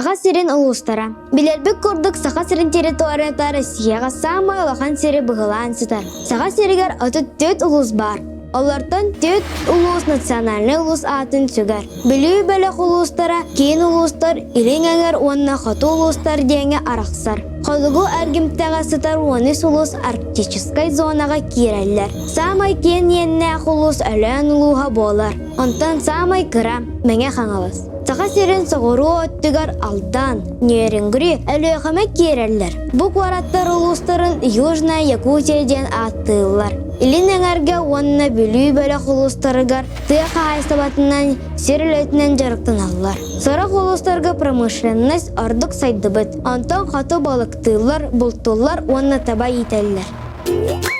Саха сирин улустара. Билербек курдук саха сирин территорията Россияға самай лахан сири бұғылан ситар. Саха сиригер отут төт улус бар. Олардан төт улус национальный улус атын сүгер. Білүү бөлек улустара, кейін улустар, илин әңер онна хату улустар дейінге арақсар. Қолугу әргімтіға сытар оныс улус арктическай зонаға киреллер. Самай кен енне улус өлен улуға болар. Онтан самай кыра, мәңе қаңалас. Саха сирин соғыру оттыгар алдан, нерінгүрі әліғіме керелер. Бұқ вараттар улустарын Южная Якутияден аттылар. Илин әңәрге онына білүй бөлік улустарыгар тыяқа айсабатынан сирілетінен жарықтан алылар. Сырақ улустарға промышленность ордық сайды бұд. Антон қату балықтылар, бұлттылар онына таба етелер.